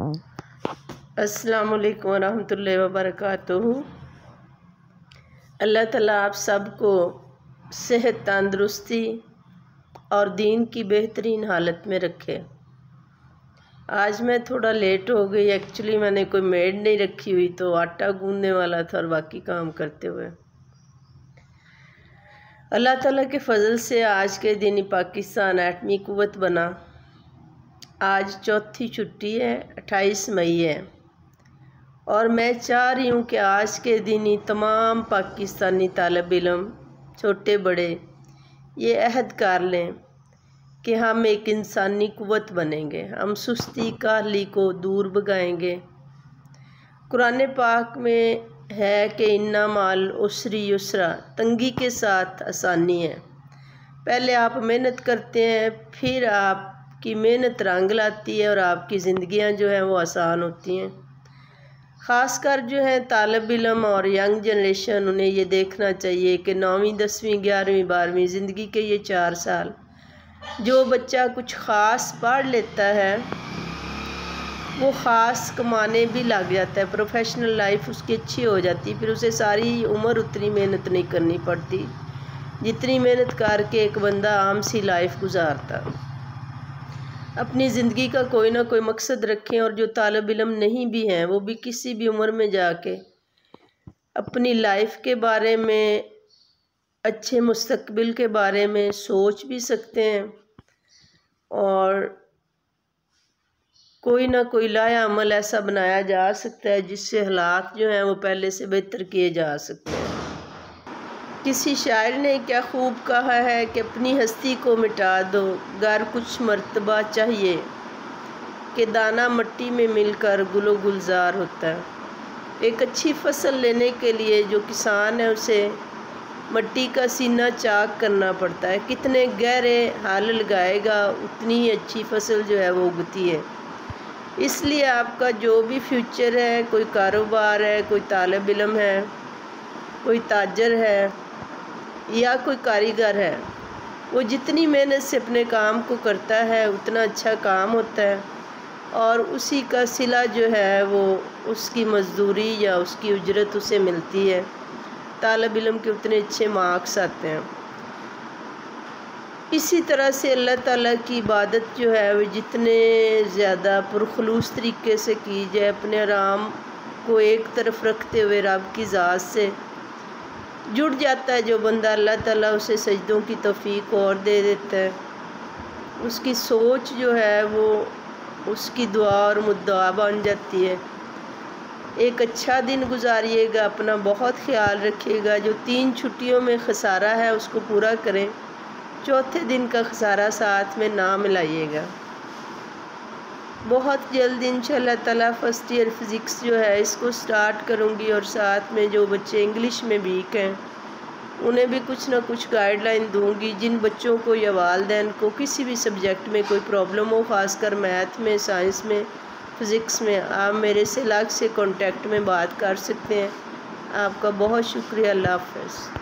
अस्सलाम वालेकुम रहमतुल्लाहि व बरकातुहू। अल्लाह ताला आप सबको सेहत, तंदुरुस्ती और दीन की बेहतरीन हालत में रखे। आज मैं थोड़ा लेट हो गई। एक्चुअली मैंने कोई मेड नहीं रखी हुई, तो आटा गूंदने वाला था और बाकी काम करते हुए अल्लाह ताला के फजल से आज के दिन ही पाकिस्तान एटमी कुव्वत बना। आज चौथी छुट्टी है, 28 मई है, और मैं चाह रही हूँ कि आज के दिन ही तमाम पाकिस्तानी तालिब इल्म, छोटे बड़े, ये अहद कर लें कि हम एक इंसानी कुव्वत बनेंगे। हम सुस्ती काहली को दूर भगाएंगे। कुरान पाक में है कि इन्ना माल उसरी युसरा, तंगी के साथ आसानी है। पहले आप मेहनत करते हैं, फिर आपकी मेहनत रंग लाती है और आपकी ज़िंदगियां जो हैं वो आसान होती हैं। ख़ासकर जो है तालिब इल्म और यंग जनरेशन, उन्हें ये देखना चाहिए कि 9वीं 10वीं 11वीं 12वीं ज़िंदगी के ये 4 साल जो बच्चा कुछ ख़ास पढ़ लेता है वो ख़ास कमाने भी लग जाता है, प्रोफेशनल लाइफ उसकी अच्छी हो जाती है। फिर उसे सारी उम्र उतनी मेहनत नहीं करनी पड़ती जितनी मेहनत करके एक बंदा आम सी लाइफ गुजारता। अपनी ज़िंदगी का कोई ना कोई मकसद रखें, और जो तालिब इल्म नहीं भी हैं वो भी किसी भी उम्र में जाके अपनी लाइफ के बारे में, अच्छे मुस्तकबिल के बारे में सोच भी सकते हैं, और कोई ना कोई लाया अमल ऐसा बनाया जा सकता है जिससे हालात जो हैं वो पहले से बेहतर किए जा सकते हैं। किसी शायर ने क्या खूब कहा है कि अपनी हस्ती को मिटा दो, गर कुछ मर्तबा चाहिए कि दाना मट्टी में मिलकर गुलो गुलजार होता है। एक अच्छी फसल लेने के लिए जो किसान है उसे मट्टी का सीना चाक करना पड़ता है। कितने गहरे हाल लगाएगा उतनी ही अच्छी फसल जो है वो उगती है। इसलिए आपका जो भी फ्यूचर है, कोई कारोबार है, कोई तालिब इल्म है, कोई ताजर है या कोई कारीगर है, वो जितनी मेहनत से अपने काम को करता है उतना अच्छा काम होता है, और उसी का सिला जो है वो उसकी मज़दूरी या उसकी उजरत उसे मिलती है। तालिब इल्म के उतने अच्छे मार्क्स आते हैं। इसी तरह से अल्लाह ताला की इबादत जो है वो जितने ज़्यादा पुरखलूस तरीके से की जाए, अपने आराम को एक तरफ रखते हुए रब की ज़ात से जुड़ जाता है जो बंदा, अल्लाह ताला उसे सजदों की तौफीक और दे देता है। उसकी सोच जो है वो उसकी दुआ और मुद्दा बन जाती है। एक अच्छा दिन गुजारिएगा, अपना बहुत ख्याल रखिएगा। जो 3 छुट्टियों में खसारा है उसको पूरा करें, चौथे दिन का खसारा साथ में ना मिलाइएगा। बहुत जल्द इंशाअल्लाह ताला फर्स्ट ईयर फ़िज़िक्स जो है इसको स्टार्ट करूँगी, और साथ में जो बच्चे इंग्लिश में वीक हैं उन्हें भी कुछ ना कुछ गाइडलाइन दूँगी। जिन बच्चों को या वालिदैन को किसी भी सब्जेक्ट में कोई प्रॉब्लम हो, ख़ासकर मैथ में, साइंस में, फ़िज़िक्स में, आप मेरे से अलग से कॉन्टेक्ट में बात कर सकते हैं। आपका बहुत शुक्रिया। अल्लाह हाफ़िज़।